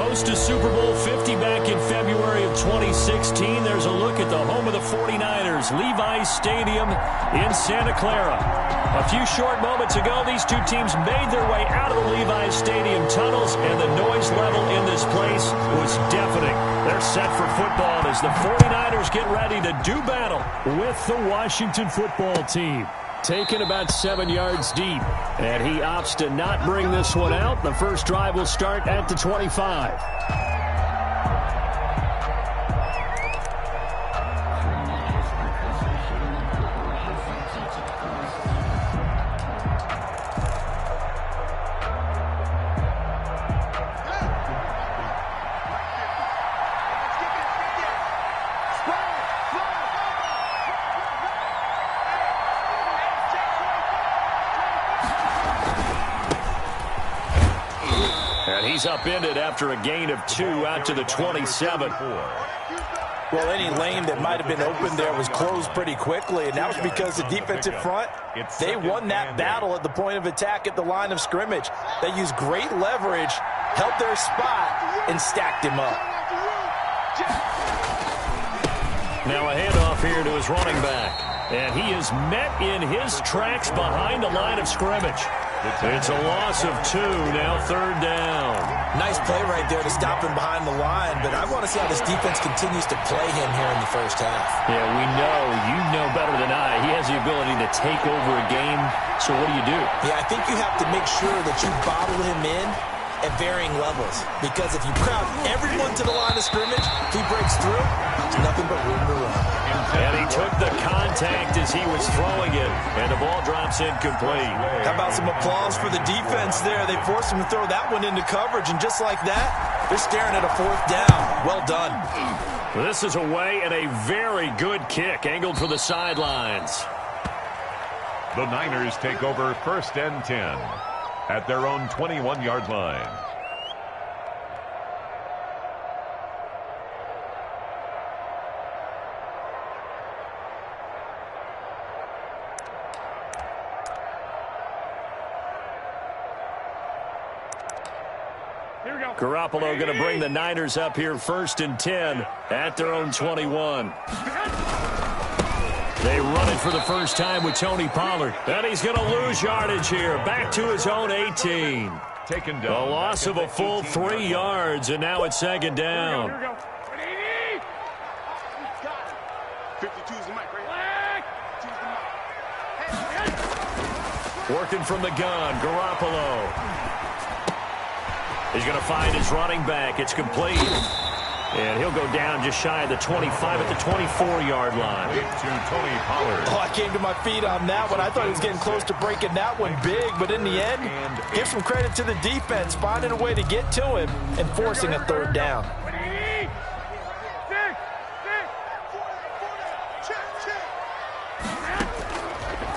Host to Super Bowl 50 back in February of 2016. There's a look at the home of the 49ers, Levi's Stadium in Santa Clara. A few short moments ago, these two teams made their way out of the Levi's Stadium tunnels, and the noise level in this place was deafening. They're set for football as the 49ers get ready to do battle with the Washington football team. Taken about 7 yards deep, and he opts to not bring this one out. The first drive will start at the 25. He's upended after a gain of 2 out to the 27. Well, any lane that might have been open there was closed pretty quickly, and that was because the defensive front, they won that battle at the point of attack at the line of scrimmage. They used great leverage, held their spot, and stacked him up. Now a handoff here to his running back, and he is met in his tracks behind the line of scrimmage. It's a loss of 2, now third down. Nice play right there to stop him behind the line, but I want to see how this defense continues to play him here in the first half. Yeah, we know, you know better than I, he has the ability to take over a game, so what do? Yeah, I think you have to make sure that you bottle him in at varying levels, because if you crowd everyone to the line of scrimmage, if he breaks through, there's nothing but room to run. And he took the contact as he was throwing it, and the ball drops incomplete. How about some applause for the defense there? They forced him to throw that one into coverage, and just like that, they're staring at a fourth down. Well done. This is away, and a very good kick, angled for the sidelines. The Niners take over 1st and 10 at their own 21-yard line. Garoppolo going to bring the Niners up here 1st and 10 at their own 21. They run it for the first time with Tony Pollard. And he's going to lose yardage here. Back to his own 18. Taken down. A loss of a full 3 yards, and now it's 2nd down. Here we go. Working from the gun, Garoppolo. He's going to find his running back. It's complete. And he'll go down just shy of the 25 at the 24-yard line. To Tony Pollard. Oh, I came to my feet on that one. I thought he was getting close to breaking that one big, but in the end, give some credit to the defense, finding a way to get to him and forcing a 3rd down.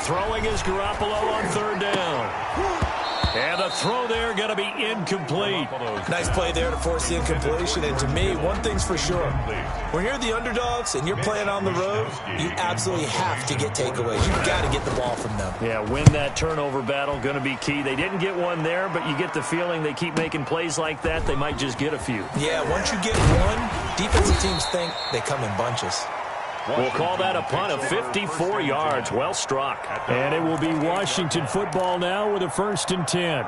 Throwing is Garoppolo on 3rd down. And the throw there going to be incomplete. Nice play there to force the incompletion. And to me, one thing's for sure. When you're the underdogs and you're playing on the road, you absolutely have to get takeaways. You've got to get the ball from them. Yeah, win that turnover battle, going to be key. They didn't get one there, but you get the feeling they keep making plays like that, they might just get a few. Yeah, once you get one, defensive teams think they come in bunches. We'll call that a punt of 54 yards. Well struck. And it will be Washington football now with a 1st and 10.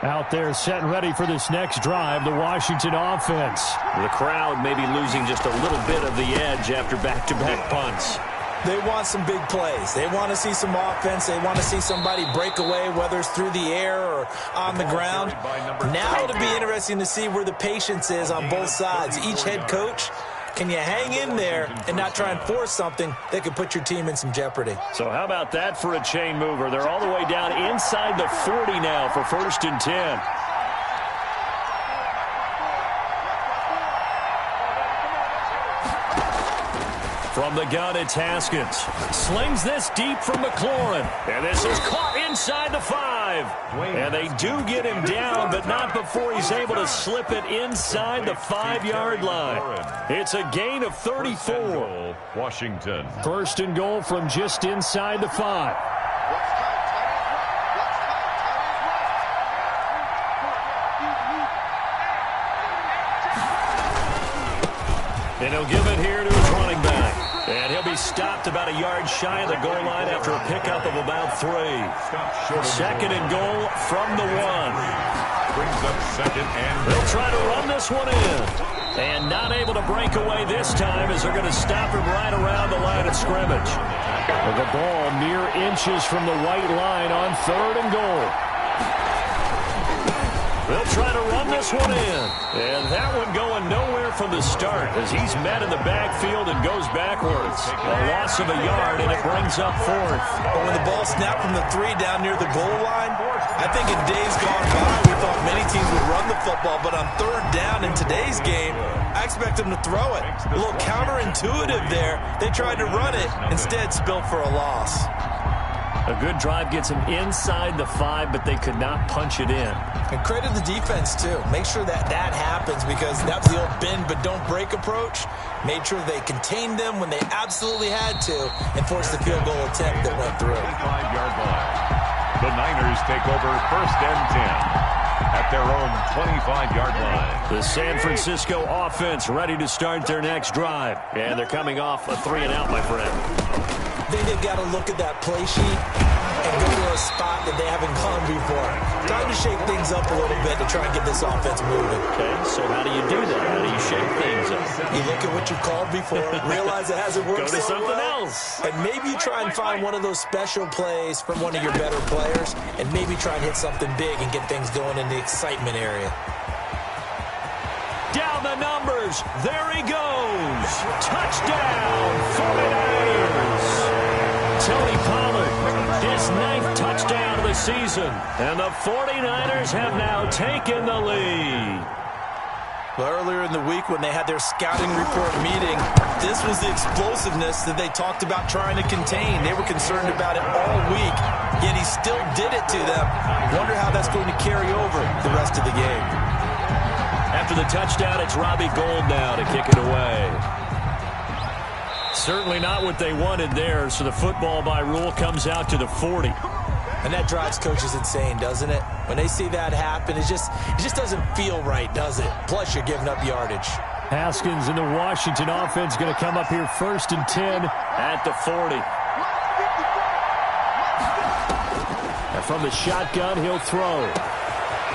Out there set and ready for this next drive, the Washington offense. The crowd may be losing just a little bit of the edge after back-to-back punts. They want some big plays. They want to see some offense. They want to see somebody break away, whether it's through the air or on the ground. Now it'll be interesting to see where the patience is on both sides. Each head coach, can you hang in there and not try and force something that could put your team in some jeopardy? So how about that for a chain mover? They're all the way down inside the 40 now for 1st and 10. From the gun, it's Haskins. Slings this deep from McLaurin. And this is caught inside the 5. And they do get him down, but not before he's able to slip it inside the 5-yard line. It's a gain of 34. Washington. 1st and goal from just inside the 5. And he'll give it here to his running back. And he'll be stopped about a yard shy of the goal line after a pickup of about 3. Second and goal from the 1. Brings up second and they'll try to run this one in. And not able to break away this time as they're going to stop him right around the line of scrimmage. The ball mere inches from the white line on 3rd and goal. They'll try to run this one in. And that one going nowhere from the start as he's met in the backfield and goes backwards. A loss of a yard, and it brings up 4th. But when the ball snapped from the 3 down near the goal line, I think in days gone by, we thought many teams would run the football. But on 3rd down in today's game, I expect them to throw it. A little counterintuitive there. They tried to run it, instead spilled for a loss. A good drive gets them inside the 5, but they could not punch it in. And credit the defense, too. Make sure that happens because that was the old bend but don't break approach. Made sure they contained them when they absolutely had to and forced the field goal attempt that went through. 25-yard line. The Niners take over 1st and 10 at their own 25-yard line. The San Francisco offense ready to start their next drive. And they're coming off a 3-and-out, my friend. I think they've got to look at that play sheet and go to a spot that they haven't gone before. Time to shake things up a little bit to try and get this offense moving. Okay, so how do you do that? How do you shake things up? You look at what you've called before, realize it hasn't worked Go to so something well, else. and maybe you try and find one of those special plays from one of your better players, and maybe try and hit something big and get things going in the excitement area. Down the numbers. There he goes. Touchdown, 49ers. Tony Pollard, his 9th touchdown of the season. And the 49ers have now taken the lead. Well, earlier in the week when they had their scouting report meeting, this was the explosiveness that they talked about trying to contain. They were concerned about it all week, yet he still did it to them. Wonder how that's going to carry over the rest of the game. After the touchdown, it's Robbie Gould now to kick it away. Certainly not what they wanted there, so the football by rule comes out to the 40. And that drives coaches insane, doesn't it? When they see that happen, it just doesn't feel right, does it? Plus, you're giving up yardage. Haskins and the Washington offense going to come up here 1st and 10 at the 40. And from the shotgun, he'll throw.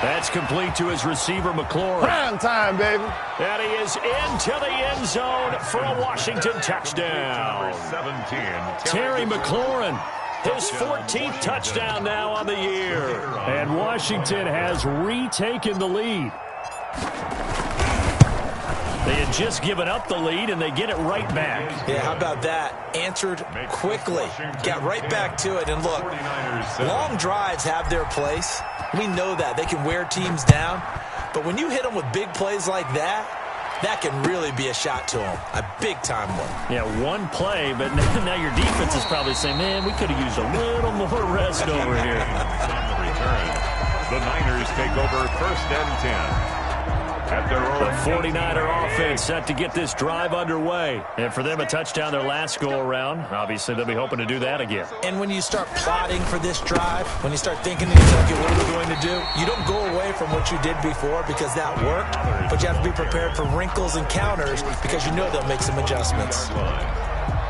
That's complete to his receiver, McLaurin. Prime time, baby. And he is into the end zone for a Washington touchdown. 17, Terry McLaurin, his 14th touchdown now on the year. And Washington has retaken the lead. They had just given up the lead, and they get it right back. Yeah, how about that? Answered quickly. Got right back to it. And look, long drives have their place. We know that. They can wear teams down. But when you hit them with big plays like that, that can really be a shot to them. A big-time one. Yeah, one play, but now your defense is probably saying, man, we could have used a little more rest over here. On the return, the Niners take over 1st and 10. At their own The 49er offense set to get this drive underway. And for them, a touchdown their last go-around. Obviously, they'll be hoping to do that again. And when you start plotting for this drive, when you start thinking to yourself, okay, what are we going to do? You don't go away from what you did before because that worked, but you have to be prepared for wrinkles and counters because you know they'll make some adjustments.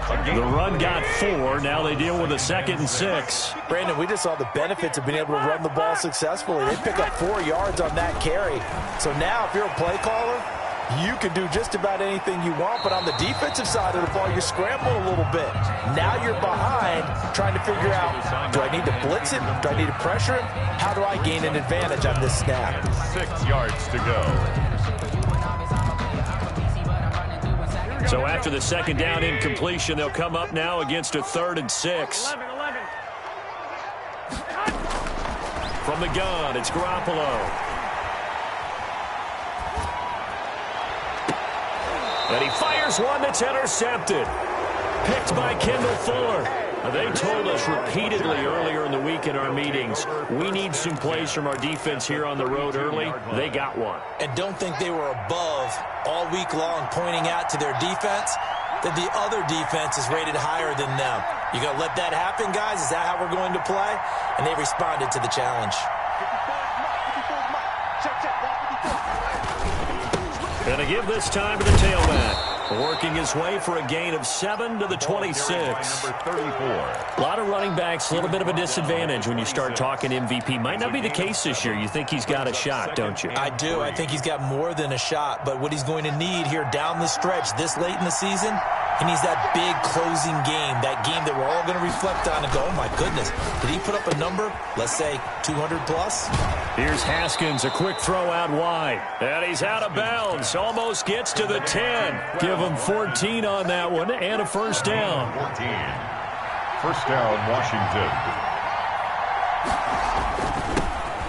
The run got 4. Now they deal with a 2nd and 6. Brandon, we just saw the benefits of being able to run the ball successfully. They pick up 4 yards on that carry. So now if you're a play caller, you can do just about anything you want, but on the defensive side of the ball, you're scrambling a little bit. Now you're behind trying to figure out, do I need to blitz him? Do I need to pressure him? How do I gain an advantage on this snap? 6 yards to go. So after the 2nd down incompletion, they'll come up now against a 3rd and 6. From the gun, it's Garoppolo. And he fires one that's intercepted. Picked by Kendall Fuller. They told us repeatedly earlier in the week in our meetings, we need some plays from our defense here on the road early. They got one. And don't think they were above all week long pointing out to their defense that the other defense is rated higher than them. You going to let that happen, guys? Is that how we're going to play? And they responded to the challenge. Going to give this time to the tailback. Working his way for a gain of 7 to the 26. Number 34. A lot of running backs, a little bit of a disadvantage when you start talking MVP. Might not be the case this year. You think he's got a shot, don't you? I do. I think he's got more than a shot. But what he's going to need here down the stretch this late in the season, he needs that big closing game, that game that we're all going to reflect on and go, oh, my goodness, did he put up a number, let's say 200 plus? Here's Haskins, a quick throw out wide. And he's out of bounds, almost gets to the 10. Give him 14 on that one and a first down. 14. First down, Washington.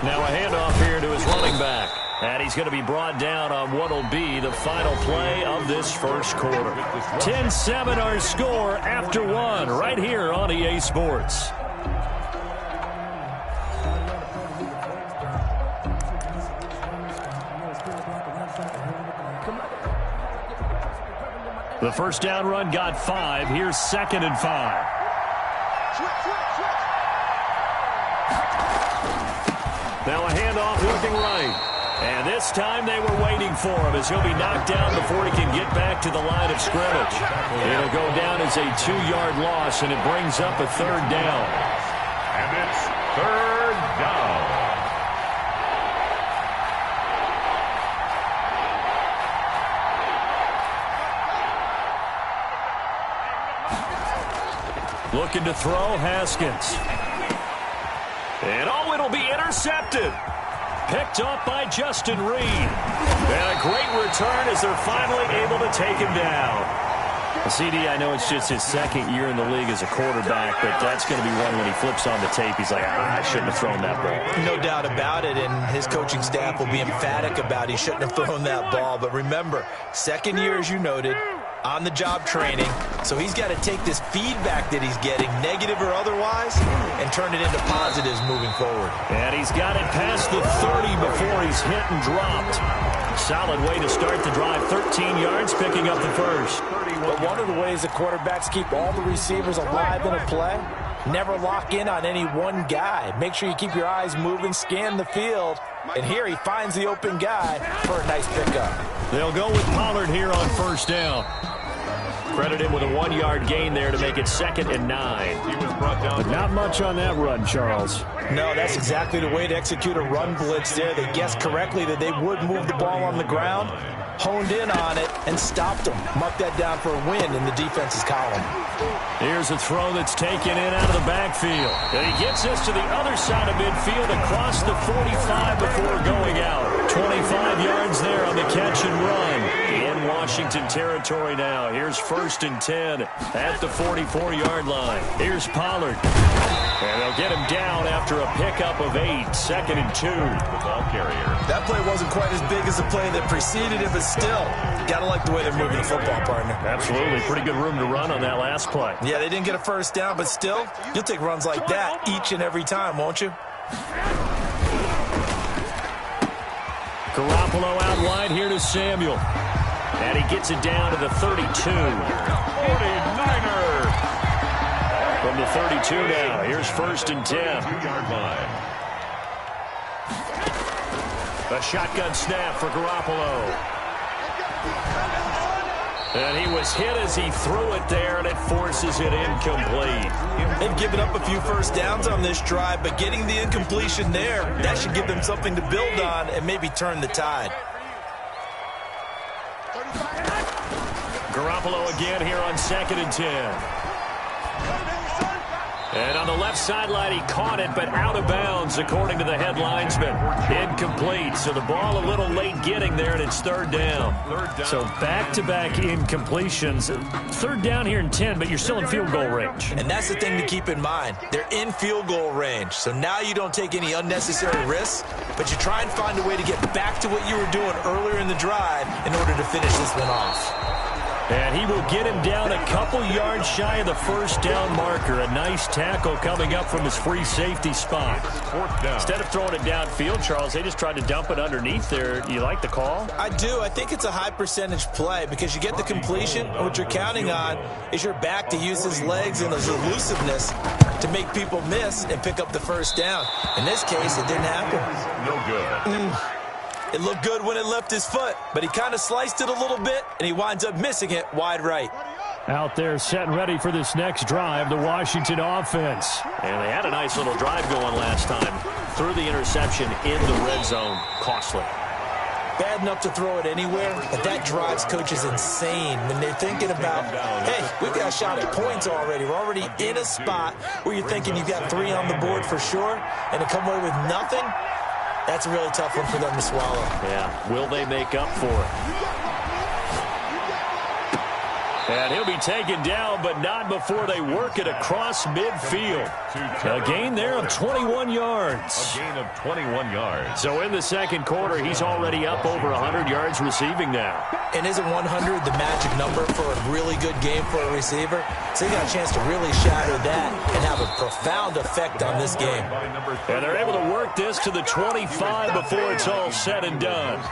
Now a handoff here to his running back. And he's going to be brought down on what will be the final play of this first quarter. 10-7 our score after one right here on EA Sports. The first down run got 5. Here's 2nd and 5. Now a handoff looking right. And this time they were waiting for him as he'll be knocked down before he can get back to the line of scrimmage. It'll go down as a 2-yard loss, and it brings up a 3rd down. And it's 3rd down. Looking to throw, Haskins. And oh, it'll be intercepted. Picked up by Justin Reed. And a great return as they're finally able to take him down. CD, I know it's just his 2nd year in the league as a quarterback, but that's going to be one when he flips on the tape, he's like, I shouldn't have thrown that ball. No doubt about it, and his coaching staff will be emphatic about he shouldn't have thrown that ball. But remember, 2nd year, as you noted, on-the-job training, so he's got to take this feedback that he's getting, negative or otherwise, and turn it into positives moving forward. And he's got it past the 30 before he's hit and dropped. Solid way to start the drive. 13 yards, picking up the first. But one of the ways the quarterbacks keep all the receivers alive in a play, never lock in on any one guy. Make sure you keep your eyes moving, scan the field, and here he finds the open guy for a nice pickup. They'll go with Pollard here on first down. Credit him with a 1-yard gain there to make it 2nd and 9. He was brought down. But not much on that run, Charles. No, that's exactly the way to execute a run blitz there. They guessed correctly that they would move the ball on the ground, honed in on it, and stopped them. Mark that down for a win in the defense's column. Here's a throw that's taken in out of the backfield. And he gets us to the other side of midfield across the 45 before going out. 25 yards there on the catch and run. In Washington territory now. Here's 1st and 10 at the 44-yard line. Here's Pollard. And they'll get him down after a pickup of 8. 2nd and 2. The ball carrier. That play wasn't quite as big as the play that preceded it, but still, got to like the way they're moving the football, partner. Absolutely. Pretty good room to run on that last play. Yeah, they didn't get a first down, but still, you'll take runs like that each and every time, won't you? Garoppolo out wide here to Samuel. And he gets it down to the 32. 49er. From the 32 now. Here's 1st and 10. 2-yard line. A shotgun snap for Garoppolo. And he was hit as he threw it there, and it forces it incomplete. They've given up a few first downs on this drive, but getting the incompletion there, that should give them something to build on and maybe turn the tide. Garoppolo again here on 2nd and 10. And on the left sideline, he caught it, but out of bounds, according to the head linesman. Incomplete, so the ball a little late getting there, and it's 3rd down. So back-to-back incompletions. 3rd down here in 10, but you're still in field goal range. And that's the thing to keep in mind. They're in field goal range, so now you don't take any unnecessary risks, but you try and find a way to get back to what you were doing earlier in the drive in order to finish this one off. And he will get him down a couple yards shy of the first down marker. A nice tackle coming up from his free safety spot. 4th down. Instead of throwing it downfield, Charles, they just tried to dump it underneath there. You like the call? I do. I think it's a high percentage play because you get the completion, and what you're counting on is your back to use his legs and his elusiveness to make people miss and pick up the first down. In this case, it didn't happen. No good. It looked good when it left his foot, but he kind of sliced it a little bit, and he winds up missing it wide right. Out there set and ready for this next drive, the Washington offense. And they had a nice little drive going last time. Threw the interception in the red zone. Costly. Bad enough to throw it anywhere, but that drives coaches insane when they're thinking about, hey, we've got a shot at points already. We're already in a spot where you're thinking you've got 3 on the board for sure, and to come away with nothing, that's a really tough one for them to swallow. Yeah, will they make up for it? And he'll be taken down, but not before they work it across midfield. A gain there of 21 yards. A gain of 21 yards. So in the second quarter, he's already up over 100 yards receiving now. And isn't 100 the magic number for a really good game for a receiver? So he got a chance to really shatter that and have a profound effect on this game. And they're able to work this to the 25 before it's all said and done.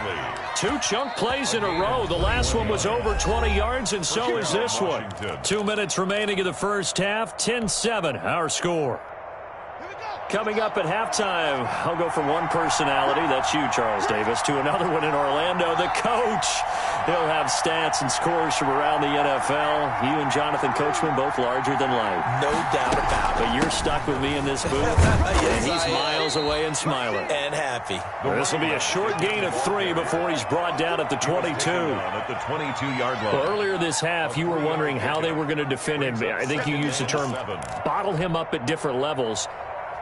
2 chunk plays in a row. The last one was over 20 yards, and so is this one. 2 minutes remaining in the first half. 10-7, our score. Coming up at halftime, I'll go from one personality, that's you, Charles Davis, to another one in Orlando, the coach. He'll have stats and scores from around the NFL. You and Jonathan Coachman, both larger than life. No doubt about it. But you're stuck with me in this booth, and he's miles away and smiling. And happy. This will be a short gain of 3 before he's brought down at the 22. At the 22-yard line. Well, earlier this half, you were wondering how they were going to defend him. I think you used the term bottle him up at different levels.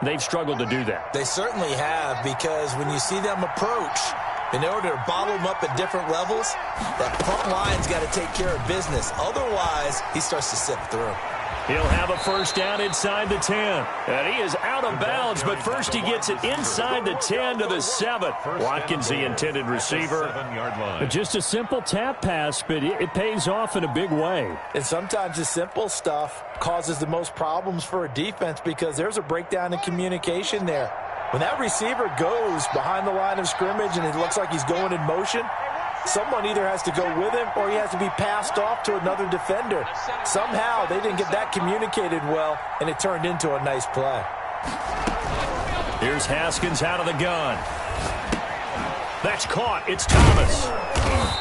They've struggled to do that. They certainly have, because when you see them approach, in order to bottle them up at different levels, that front line's got to take care of business. Otherwise, he starts to sift through. He'll have a first down inside the 10. And he is out of bounds, but first he gets it inside the 10 to the 7. Watkins, the intended receiver. Just a simple tap pass, but it pays off in a big way. And sometimes the simple stuff causes the most problems for a defense because there's a breakdown in communication there. When that receiver goes behind the line of scrimmage and it looks like he's going in motion, someone either has to go with him or he has to be passed off to another defender. Somehow they didn't get that communicated well, and it turned into a nice play. Here's Haskins out of the gun. That's caught. It's Thomas.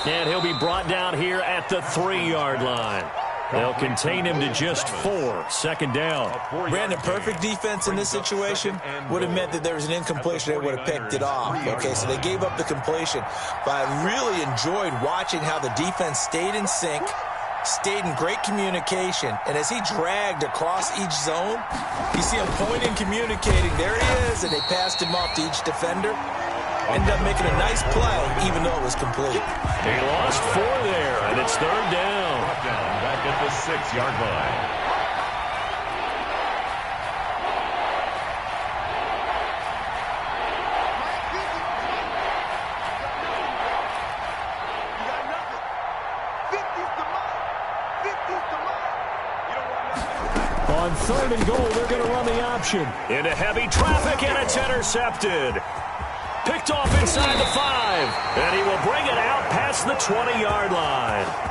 And he'll be brought down here at the 3-yard line. They'll contain him to just 4. Second down. Brandon, perfect defense in this situation would have meant that there was an incompletion. They would have picked it off. Okay, so they gave up the completion. But I really enjoyed watching how the defense stayed in sync, stayed in great communication, and as he dragged across each zone, you see him pointing, communicating. There he is, and they passed him off to each defender. Ended up making a nice play, even though it was complete. He lost 4 there, and it's third down. Back at the 6-yard line. On 3rd and goal, they're going to run the option. Into heavy traffic, and it's intercepted. Picked off inside the 5, and he will bring it out past the 20-yard line.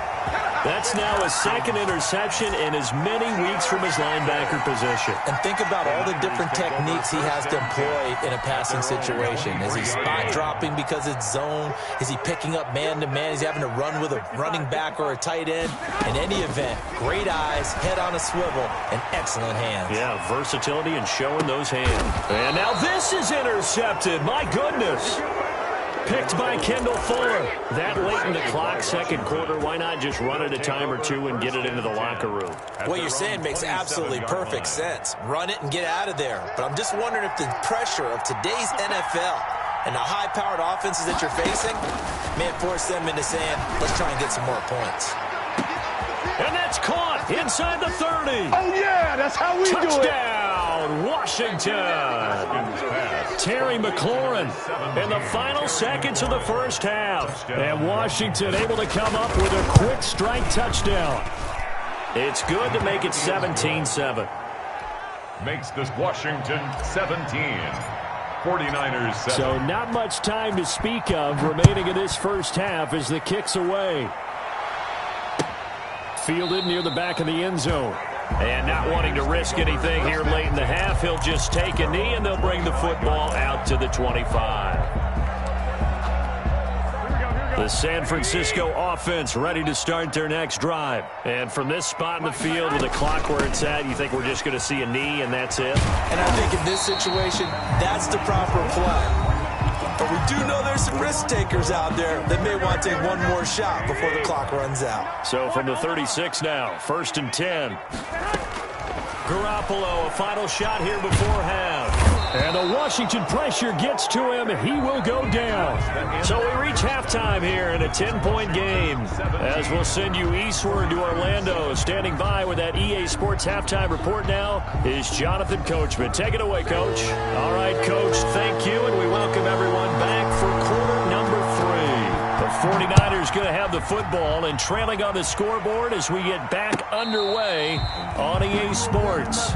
That's now his 2nd interception in as many weeks from his linebacker position. And think about all the different techniques he has to employ in a passing situation. Is he spot dropping because it's zone? Is he picking up man-to-man? Is he having to run with a running back or a tight end? In any event, great eyes, head on a swivel, and excellent hands. Yeah, versatility and showing those hands. And now this is intercepted. My goodness. Picked by Kendall Fuller. That late in the clock, second quarter, why not just run it a time or 2 and get it into the locker room? What you're saying makes absolutely perfect sense. Run it and get out of there. But I'm just wondering if the pressure of today's NFL and the high-powered offenses that you're facing may force them into saying, let's try and get some more points. And that's caught inside the 30. Oh, yeah, that's how we do it. Touchdown, Washington. Terry McLaurin in the final seconds of the first half. And Washington able to come up with a quick strike touchdown. It's good to make it 17-7. Makes this Washington 17. 49ers 7. So not much time to speak of remaining in this first half as the kick's away. Fielded near the back of the end zone. And not wanting to risk anything here late in the half, he'll just take a knee, and they'll bring the football out to the 25. The San Francisco offense ready to start their next drive. And from this spot in the field with the clock where it's at, you think we're just going to see a knee and that's it? And I think in this situation, that's the proper play. But we do know there's some risk takers out there that may want to take one more shot before the clock runs out. So from the 36 now, 1st and 10. Garoppolo, a final shot here before half. And the Washington pressure gets to him. He will go down. So we reach halftime here in a 10-point game. As we'll send you eastward to Orlando. Standing by with that EA Sports halftime report now is Jonathan Coachman. Take it away, Coach. All right, Coach, thank you. And we welcome everyone back for quarter number 3. The 49ers going to have the football and trailing on the scoreboard as we get back underway on EA Sports.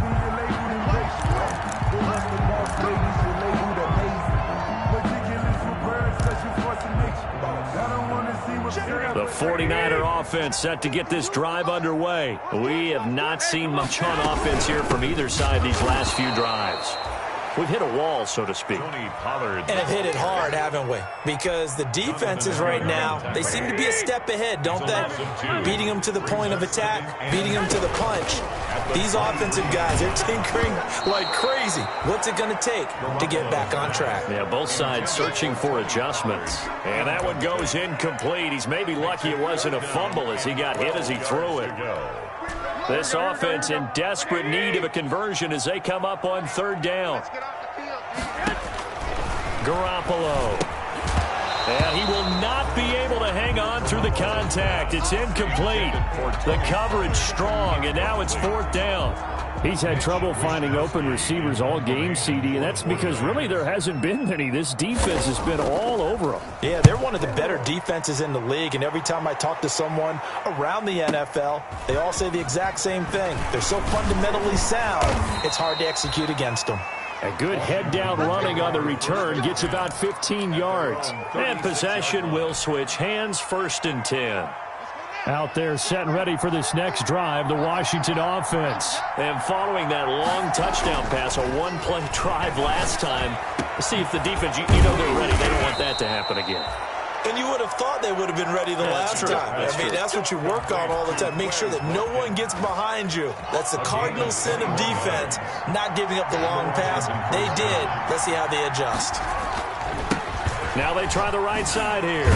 The 49er offense set to get this drive underway. We have not seen much on offense here from either side these last few drives. We've hit a wall, so to speak. And have hit it hard, haven't we? Because the defenses right now, they seem to be a step ahead, don't they? Beating them to the point of attack, beating them to the punch. These offensive guys, they're tinkering like crazy. What's it going to take to get back on track? Yeah, both sides searching for adjustments. And that one goes incomplete. He's maybe lucky it wasn't a fumble as he got hit as he threw it. This offense in desperate need of a conversion as they come up on 3rd down. Garoppolo. And he will not be able to hang on through the contact. It's incomplete. The coverage strong, and now it's 4th down. He's had trouble finding open receivers all game, CD, and that's because really there hasn't been any. This defense has been all over them. Yeah, they're one of the better defenses in the league, and every time I talk to someone around the NFL, they all say the exact same thing. They're so fundamentally sound, it's hard to execute against them. A good head-down running on the return gets about 15 yards. And possession will switch hands, 1st and 10. Out there set and ready for this next drive, the Washington offense. And following that long touchdown pass, a one-play drive last time, let's see if the defense, you know they're ready. They don't want that to happen again. And you would have thought they would have been ready the last time. I mean, that's what you work on all the time. Make sure that no one gets behind you. That's the cardinal sin of defense, not giving up the long pass. They did. Let's see how they adjust. Now they try the right side here.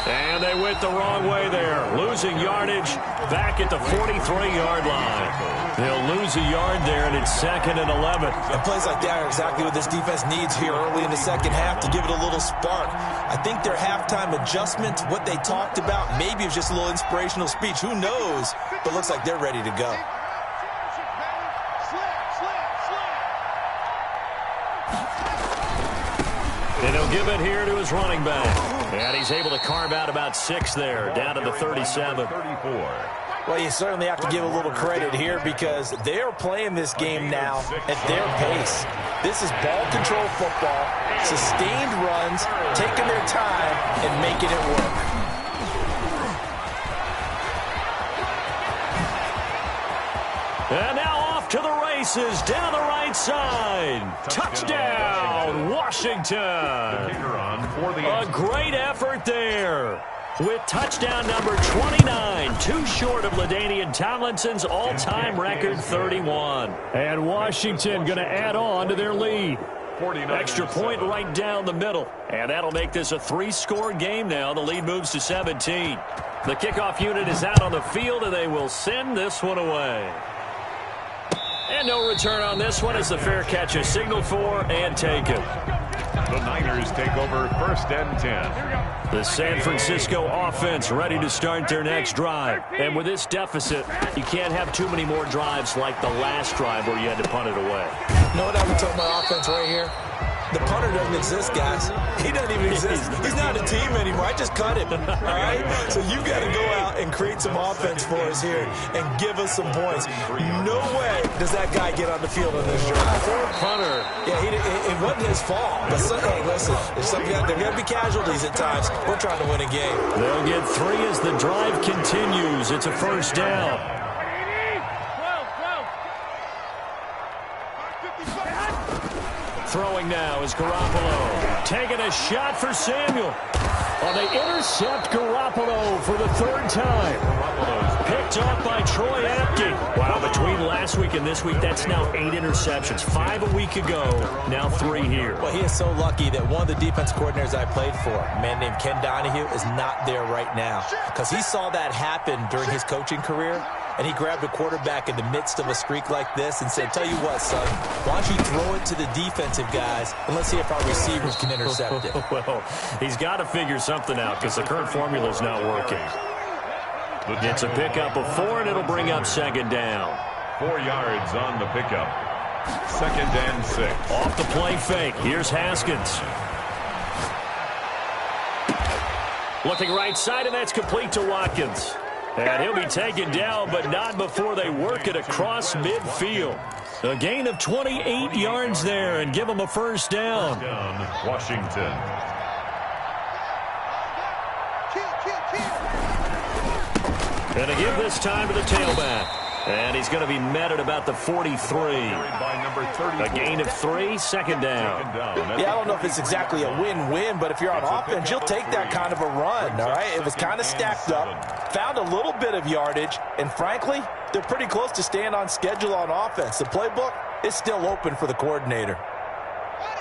And they went the wrong way there. Losing yardage back at the 43-yard line. They'll lose a yard there, and it's 2nd and 11. And plays like that are exactly what this defense needs here early in the second half to give it a little spark. I think their halftime adjustment, what they talked about, maybe it was just a little inspirational speech. Who knows? But looks like they're ready to go. And he'll give it here to his running back. And he's able to carve out about 6 there, down to the 37. Well, you certainly have to give a little credit here because they're playing this game now at their pace. This is ball control football, sustained runs, taking their time and making it work. And now off to the races, down the right side. Touchdown, Washington. A great effort there. With touchdown number 29, too short of LaDainian Tomlinson's all-time record 31. And Washington going to add on to their lead. Extra point right down the middle. And that'll make this a 3-score game now. The lead moves to 17. The kickoff unit is out on the field, and they will send this one away. And no return on this one as the fair catch is signaled for and taken. The Niners take over 1st and 10. The San Francisco offense ready to start their next drive. And with this deficit, you can't have too many more drives like the last drive where you had to punt it away. You know what I would tell my offense right here? The punter doesn't exist, guys. He doesn't even exist. He's not a team anymore. I just cut him, all right? So you got to go out and create some offense for us here and give us some points. No way does that guy get on the field on this drive. Poor punter. Yeah, it wasn't his fault. But hey, listen, there are going to be casualties at times. We're trying to win a game. They'll get 3 as the drive continues. It's a 1st down. Throwing now is Garoppolo. Taking a shot for Samuel. Oh, they intercept Garoppolo for the third time. Picked off by Troy Apke. Wow, between last week and this week, that's now 8 interceptions. 5 a week ago, now 3 here. Well, he is so lucky that one of the defense coordinators I played for, a man named Ken Donahue, is not there right now. Because he saw that happen during his coaching career, and he grabbed a quarterback in the midst of a streak like this and said, tell you what, son, why don't you throw it to the defensive guys, and let's see if our receivers can intercept it. Well, he's got to figure something out because the current formula is not working. It's a pickup of 4, and it'll bring up second down. 4 yards on the pickup. 2nd and 6. Off the play fake. Here's Haskins. Looking right side, and that's complete to Watkins. And he'll be taken down, but not before they work it across midfield. A gain of 28 yards there, and give them a first down. Washington. And to give this time to the tailback. And he's going to be met at about the 43. A gain of 3, second down. Yeah, I don't know if it's exactly a win-win, but if you're on offense, you'll take that kind of a run, all right? It was kind of stacked up, found a little bit of yardage, and frankly, they're pretty close to staying on schedule on offense. The playbook is still open for the coordinator.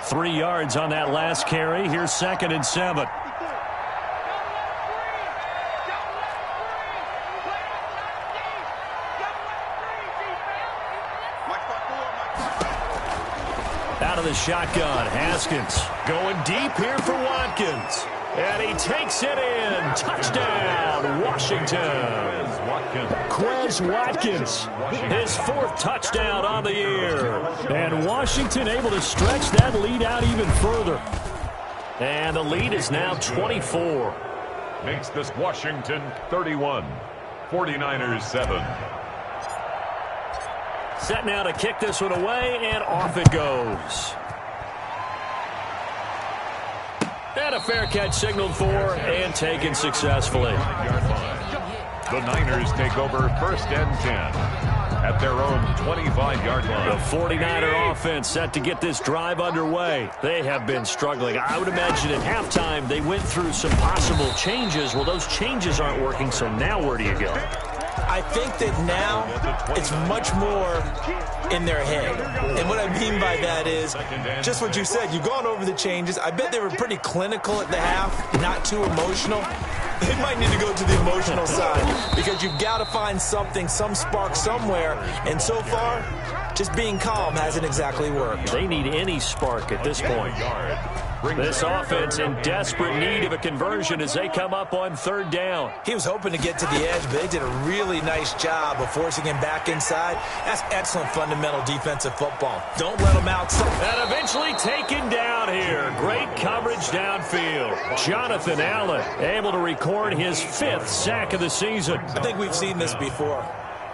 3 yards on that last carry. Here's 2nd and 7. Out of the shotgun, Haskins going deep here for Watkins. And he takes it in. Touchdown, Washington. Quez Watkins, his 4th touchdown on the year. And Washington able to stretch that lead out even further. And the lead is now 24. Makes this Washington 31. 49ers 7. Set now to kick this one away, and off it goes. And a fair catch signaled for and taken successfully. The Niners take over 1st and 10 at their own 25-yard line. The 49er offense set to get this drive underway. They have been struggling. I would imagine at halftime they went through some possible changes. Well, those changes aren't working, so now where do you go? I think that now it's much more in their head. And what I mean by that is just what you said. You've gone over the changes. I bet they were pretty clinical at the half, not too emotional. They might need to go to the emotional side because you've got to find something, some spark somewhere. And so far, just being calm hasn't exactly worked. They need any spark at this point. This offense in desperate need of a conversion as they come up on 3rd down. He was hoping to get to the edge, but they did a really nice job of forcing him back inside. That's excellent fundamental defensive football. Don't let him outside. And eventually taken down here. Great coverage downfield. Jonathan Allen able to record his 5th sack of the season. I think we've seen this before.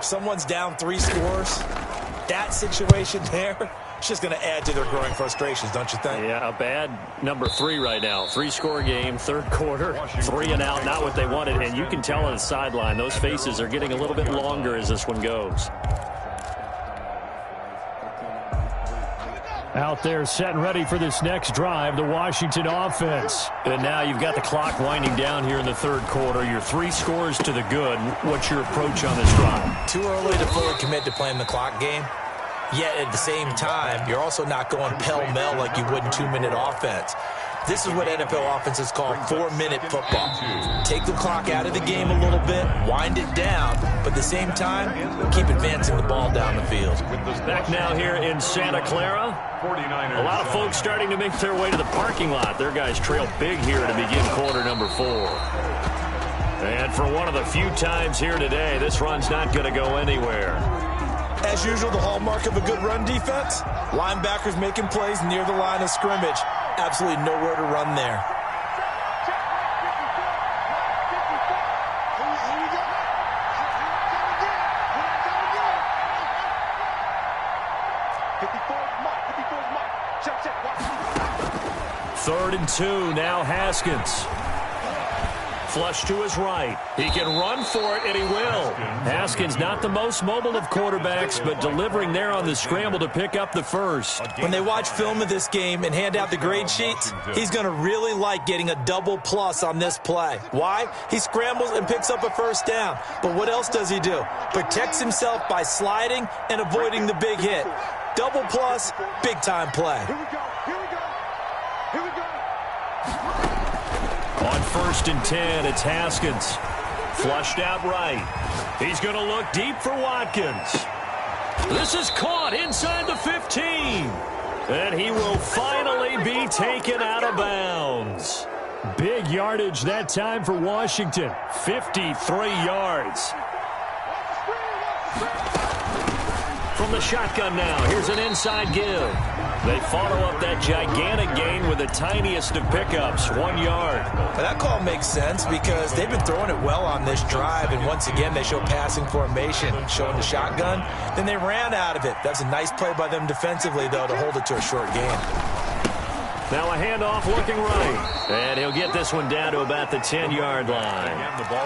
Someone's down 3 scores. That situation there, it's just going to add to their growing frustrations, don't you think? Yeah, a bad number 3 right now. 3-score game, 3rd quarter, 3 and out, not what they wanted. And you can tell on the sideline, those faces are getting a little bit longer as this one goes. Out there set and ready for this next drive, the Washington offense. And now you've got the clock winding down here in the 3rd quarter. You're 3 scores to the good. What's your approach on this drive? Too early to fully commit to playing the clock game. Yet at the same time, you're also not going pell-mell like you would in 2-minute offense. This is what NFL offenses call 4-minute football. Take the clock out of the game a little bit, wind it down, but at the same time, keep advancing the ball down the field. Back now here in Santa Clara. A lot of folks starting to make their way to the parking lot. Their guys trail big here to begin quarter number 4. And for one of the few times here today, this run's not going to go anywhere. As usual, the hallmark of a good run defense, linebackers making plays near the line of scrimmage. Absolutely nowhere to run there. Check. 3rd and 2, now Haskins. Flush to his right. He can run for it, and he will. Haskins not the most mobile of quarterbacks, but delivering there on the scramble to pick up the first. When they watch film of this game and hand out the grade sheets, he's going to really like getting a double plus on this play. Why? He scrambles and picks up a first down. But what else does he do? Protects himself by sliding and avoiding the big hit. Double plus, big-time play. Here we go. Here we go. Here we go. On 1st and 10, it's Haskins. Flushed out right. He's going to look deep for Watkins. This is caught inside the 15. And he will finally be taken out of bounds. Big yardage that time for Washington. 53 yards. From the shotgun now, here's an inside give. They follow up that gigantic gain with the tiniest of pickups, 1 yard. Well, that call makes sense because they've been throwing it well on this drive, and once again they show passing formation, showing the shotgun. Then they ran out of it. That's a nice play by them defensively, though, to hold it to a short gain. Now a handoff looking right. And he'll get this one down to about the 10-yard line.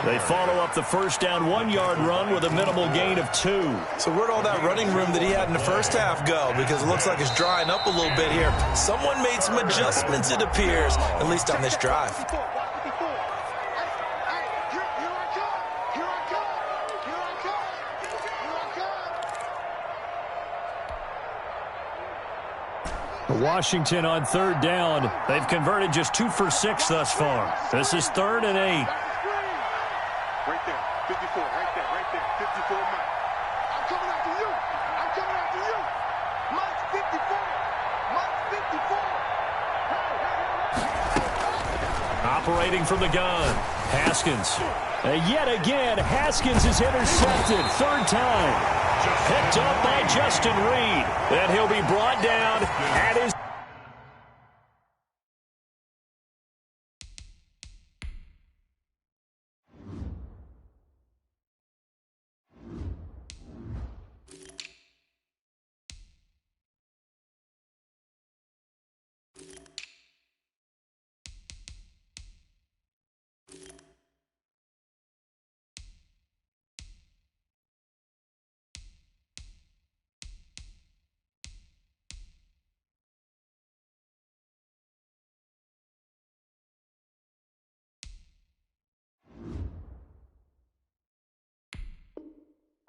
They follow up the first down 1-yard run with a minimal gain of 2. So where'd all that running room that he had in the first half go? Because it looks like it's drying up a little bit here. Someone made some adjustments, it appears, at least on this drive. Washington on 3rd down. They've converted just 2 for 6 thus far. This is 3rd and 8. Right there, 54, right there, 54, Mike. I'm coming after you. I'm coming after you. Mike's 54. Mike's 54. Operating from the gun. Haskins. And yet again, Haskins is intercepted. 3rd time. Picked up by Justin Reed. And he'll be brought down at his...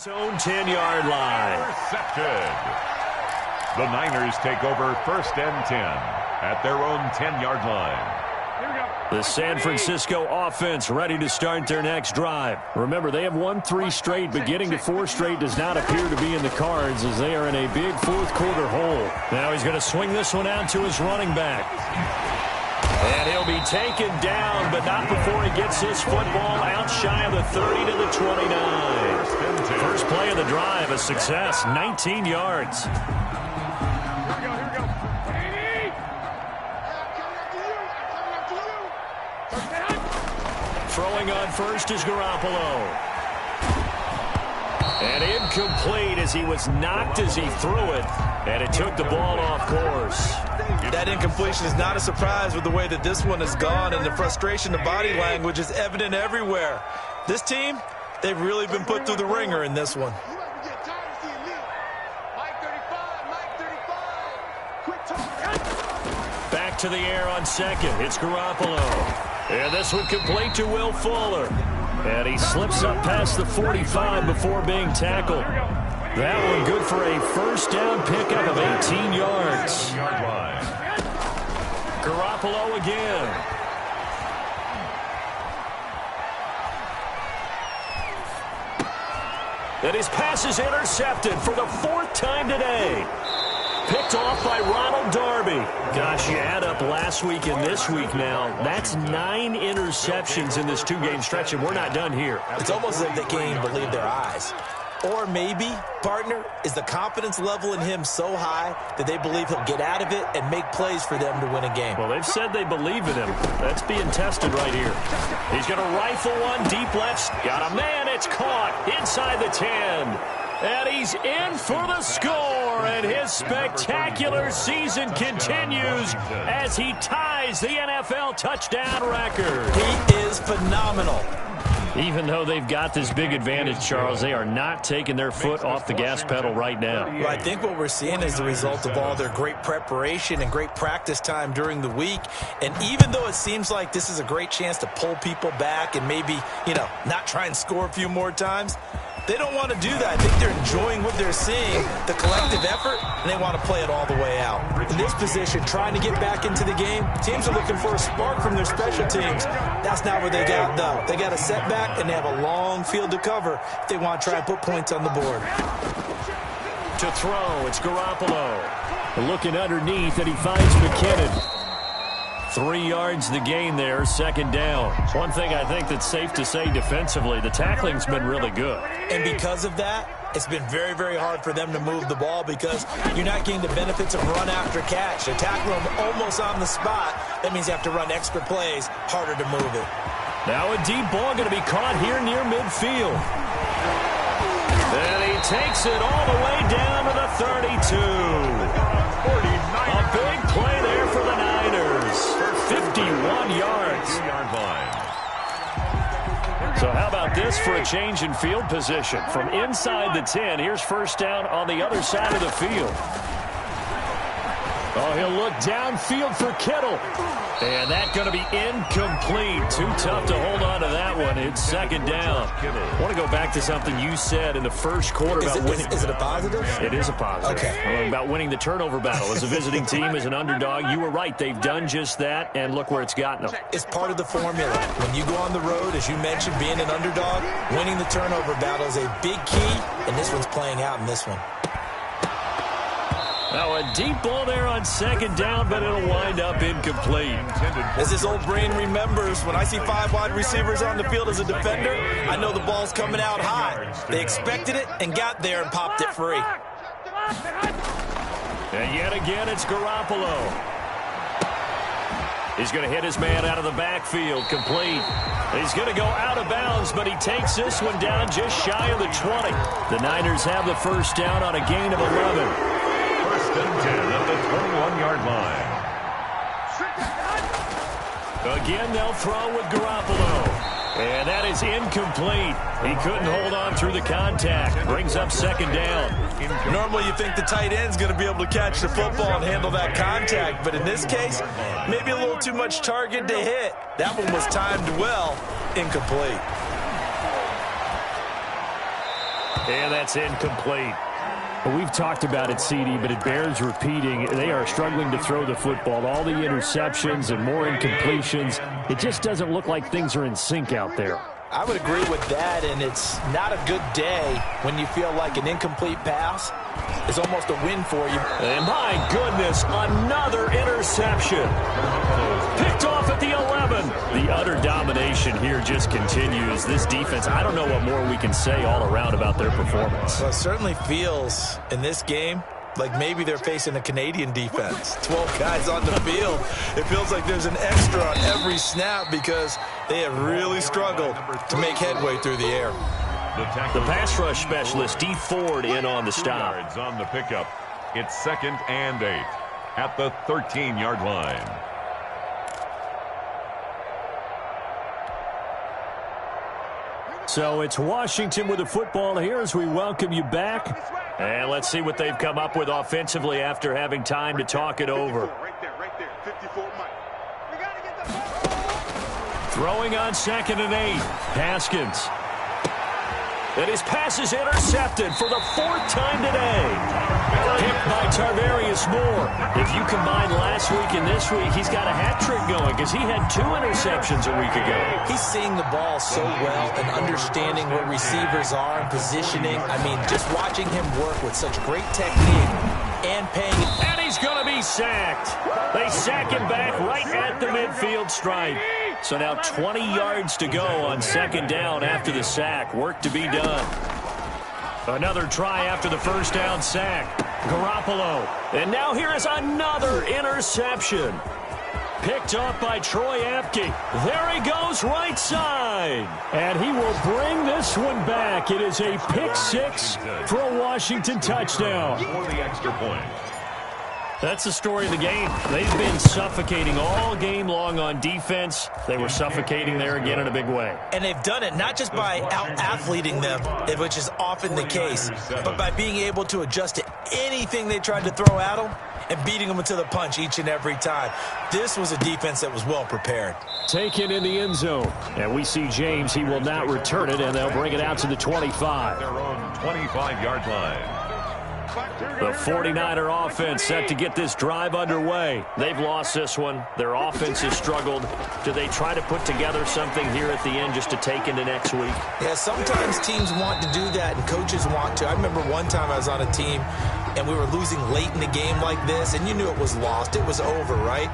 own 10-yard line. Intercepted. The Niners take over 1st and 10 at their own 10-yard line. The San Francisco offense ready to start their next drive. Remember, they have won 3 straight, but getting to 4 straight does not appear to be in the cards as they are in a big 4th quarter hole. Now he's going to swing this one out to his running back. And he'll be taken down, but not before he gets this football out shy of the 30 to the 29. First play of the drive, a success, 19 yards. Throwing on first is Garoppolo. And incomplete as he was knocked as he threw it, and it took the ball off course. That incompletion is not a surprise with the way that this one has gone, and the frustration, the body language is evident everywhere. This team, they've really been put through the ringer in this one. Back to the air on second. It's Garoppolo. And this one complete to Will Fuller. And he slips up past the 45 before being tackled. That one good for a first down pickup of 18 yards. Garoppolo again. And his pass is intercepted for the 4th time today. Picked off by Ronald Darby. Gosh, you add up last week and this week now. That's 9 interceptions in this 2-game stretch, and we're not done here. It's almost as if they can't even believe their eyes. Or maybe, partner, is the confidence level in him so high that they believe he'll get out of it and make plays for them to win a game. Well, they've said they believe in him. That's being tested right here. He's going to rifle one deep left. Got a man. It's caught inside the 10. And he's in for the score, and his spectacular season continues as he ties the NFL touchdown record. He is phenomenal. Even though they've got this big advantage, Charles, they are not taking their foot off the gas pedal right now. Well, I think what we're seeing is the result of all their great preparation and great practice time during the week. And even though it seems like this is a great chance to pull people back and maybe, not try and score a few more times, they don't want to do that. I think they're enjoying what they're seeing, the collective effort, and they want to play it all the way out. In this position, trying to get back into the game, teams are looking for a spark from their special teams. That's not what they got, though. They got a setback, and they have a long field to cover if they want to try and put points on the board. To throw, it's Garoppolo. Looking underneath, and he finds McKinnon. 3 yards the gain there, second down. One thing I think that's safe to say defensively, the tackling's been really good. And because of that, it's been very, very hard for them to move the ball because you're not getting the benefits of run after catch. They tackle them almost on the spot. That means you have to run extra plays, harder to move it. Now a deep ball going to be caught here near midfield. And he takes it all the way down to the 32. A big play there for the Niners. 51 yards. So how about this for a change in field position? From inside the 10, here's first down on the other side of the field. Oh, he'll look downfield for Kittle. And that's going to be incomplete. Too tough to hold on to that one. It's second down. I want to go back to something you said in the first quarter about winning. Is it a positive? It is a positive. Okay. About winning the turnover battle. As a visiting team, as an underdog, you were right. They've done just that, and look where it's gotten them. It's part of the formula. When you go on the road, as you mentioned, being an underdog, winning the turnover battle is a big key, and this one's playing out in this one. Now a deep ball there on second down, but it'll wind up incomplete. As this old brain remembers, when I see 5 wide receivers on the field as a defender, I know the ball's coming out high. They expected it and got there and popped it free. And yet again, it's Garoppolo. He's going to hit his man out of the backfield, complete. He's going to go out of bounds, but he takes this one down just shy of the 20. The Niners have the first down on a gain of 11. First and 10 at the 21-yard line. Again, they'll throw with Garoppolo. And that is incomplete. He couldn't hold on through the contact. Brings up second down. Normally you think the tight end's going to be able to catch the football and handle that contact, but in this case, maybe a little too much target to hit. That one was timed well. Incomplete. And that's incomplete. Well, we've talked about it, CD, but it bears repeating. They are struggling to throw the football. All the interceptions and more incompletions. It just doesn't look like things are in sync out there. I would agree with that, and it's not a good day when you feel like an incomplete pass is almost a win for you. And my goodness, another interception. Picked off at the 11. The utter domination here just continues. This defense, I don't know what more we can say all around about their performance. Well, it certainly feels in this game like maybe they're facing a Canadian defense. 12 guys on the field. It feels like there's an extra on every snap because they have really struggled to make headway through the air. The pass rush specialist, D. Ford, in on the stop. Yards on the pickup. It's second and 8 at the 13-yard line. So it's Washington with the football here as we welcome you back. And let's see what they've come up with offensively after having time to talk it over. Right there. 54 Mike. We got to get the ball. Throwing on second and 8. Haskins. And his pass is intercepted for the 4th time today. Picked by Tarvarius Moore. If you combine last week and this week, he's got a hat trick going because he had 2 interceptions a week ago. He's seeing the ball so well and understanding where receivers are and positioning. I mean, just watching him work with such great technique and paying. And he's going to be sacked. They sack him back right at the midfield stripe. So now 20 yards to go on second down after the sack. Work to be done. Another try after the first down sack. Garoppolo. And now here is another interception. Picked off by Troy Apke. There he goes right side. wide. And he will bring this one back. It is a pick six for a Washington touchdown. For the extra point. That's the story of the game. They've been suffocating all game long on defense. They were suffocating there again in a big way. And they've done it not just by out-athleting them, which is often the case, but by being able to adjust to anything they tried to throw at them and beating them into the punch each and every time. This was a defense that was well prepared. Taken in the end zone. And we see James. He will not return it, and they'll bring it out to the 25. Their own 25-yard line. The 49er offense set to get this drive underway. They've lost this one. Their offense has struggled. Do they try to put together something here at the end just to take into next week? Yeah, sometimes teams want to do that and coaches want to. I remember one time I was on a team and we were losing late in the game like this, and you knew it was lost. It was over, right?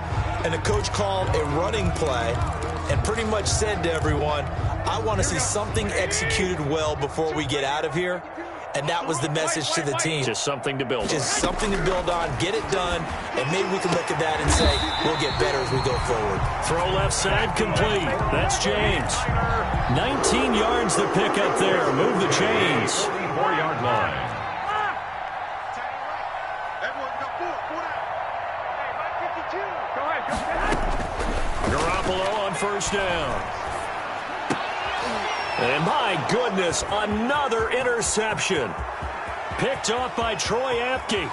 And the coach called a running play and pretty much said to everyone, I want to see something executed well before we get out of here. And that was the message to the team. Just something to build on. Just something to build on, get it done, and maybe we can look at that and say we'll get better as we go forward. Throw left side complete. That's James. 19 yards to pick up there. Move the chains. 4-yard line. Garoppolo on first down. And my goodness, another interception. Picked off by Troy Apke.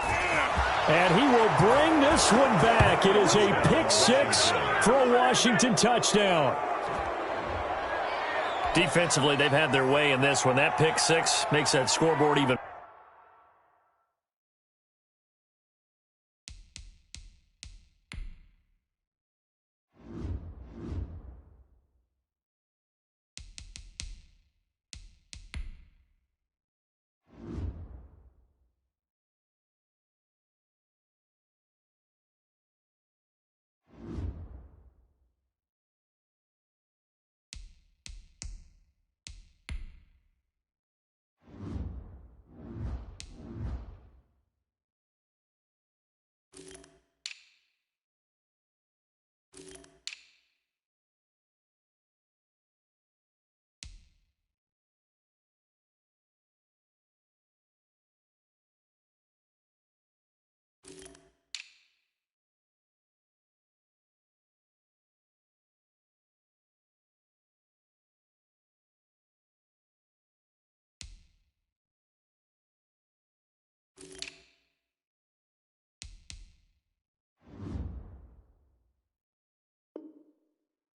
And he will bring this one back. It is a pick six for a Washington touchdown. Defensively, they've had their way in this one. That pick six makes that scoreboard even.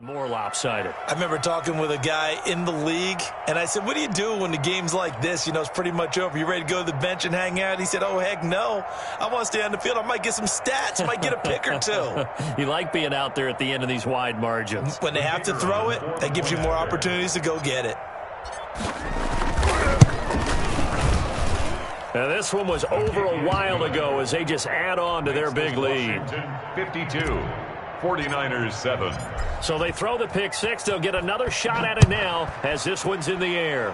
More lopsided. I remember talking with a guy in the league, and I said, what do you do when the game's like this? You know, it's pretty much over. You ready to go to the bench and hang out? He said, oh, heck no. I want to stay on the field. I might get some stats. I might get a pick or two. You like being out there at the end of these wide margins. When they have to throw it, that gives you more opportunities to go get it. Now, this one was over a while ago as they just add on to their big lead. 52, 49ers 7. So they throw the pick six. They'll get another shot at it now as this one's in the air.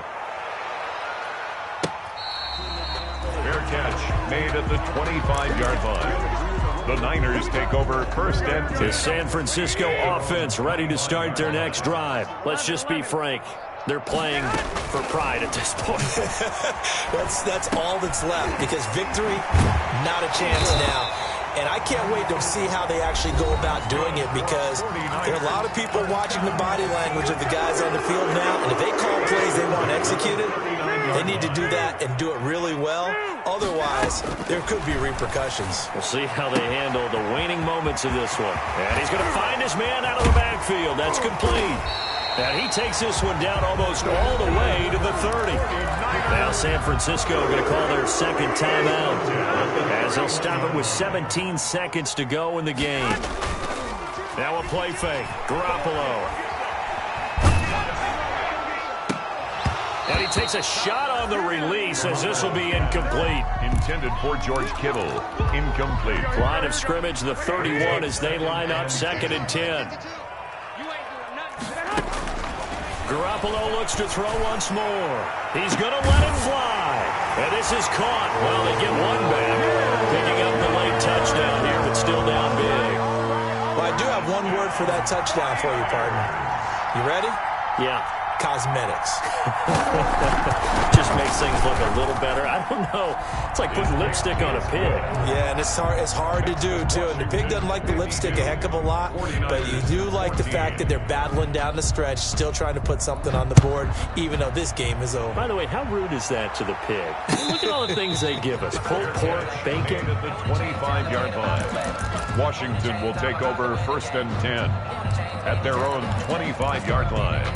Fair catch made at the 25-yard line. The Niners take over first and 10. The San Francisco offense ready to start their next drive. Let's just be frank. They're playing for pride at this point. That's all that's left, because victory, not a chance now. And I can't wait to see how they actually go about doing it, because there are a lot of people watching the body language of the guys on the field now, and if they call plays they want executed, they need to do that and do it really well. Otherwise, there could be repercussions. We'll see how they handle the waning moments of this one. And he's going to find his man out of the backfield. That's complete. And he takes this one down almost all the way to the 30. Now San Francisco going to call their second timeout, as they'll stop it with 17 seconds to go in the game. Now a play fake. Garoppolo. And he takes a shot on the release, as this will be incomplete. Intended for George Kittle. Incomplete. Line of scrimmage, the 31, as they line up second and 10. Garoppolo looks to throw once more. He's going to let it fly. And this is caught. Well, they get one back. Picking up the late touchdown here, but still down big. Well, I do have one word for that touchdown for you, partner. You ready? Yeah. cosmetics. Just makes things look a little better. I don't know. It's like putting lipstick on a pig. Yeah, and it's hard to do, too. And the pig doesn't like the lipstick a heck of a lot, but you do like the fact that they're battling down the stretch, still trying to put something on the board, even though this game is over. By the way, how rude is that to the pig? Look at all the things they give us. Pulled pork, bacon. At the 25-yard line. Washington will take over 1st and 10 at their own 25-yard line.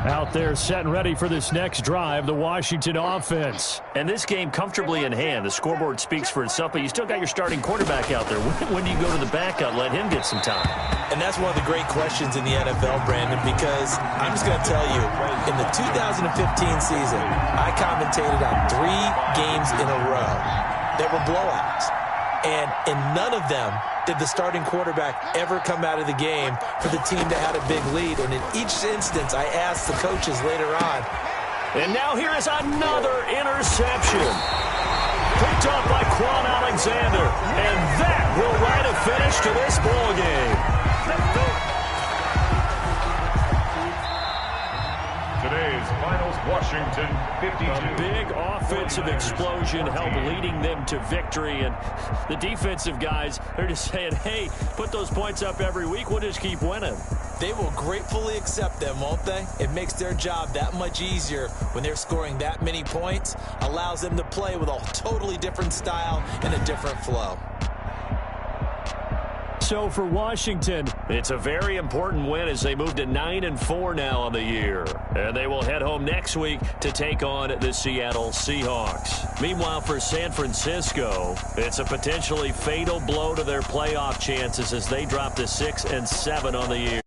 Out there set and ready for this next drive, the Washington offense. And this game comfortably in hand. The scoreboard speaks for itself, but you still got your starting quarterback out there. When do you go to the backup, let him get some time? And that's one of the great questions in the NFL, Brandon, because I'm just going to tell you, in the 2015 season, I commentated on 3 games in a row that were blowouts. And in none of them did the starting quarterback ever come out of the game for the team that had a big lead. And in each instance, I asked the coaches later on. And now here is another interception. Picked up by Quan Alexander. And that will write a finish to this ball game. Today's finals, Washington 52. A big offensive explosion helped leading them to victory. And the defensive guys, they're just saying, hey, put those points up every week. We'll just keep winning. They will gratefully accept them, won't they? It makes their job that much easier when they're scoring that many points. Allows them to play with a totally different style and a different flow. So for Washington, it's a very important win as they move to 9-4 now on the year. And they will head home next week to take on the Seattle Seahawks. Meanwhile, for San Francisco, it's a potentially fatal blow to their playoff chances as they drop to 6-7 on the year.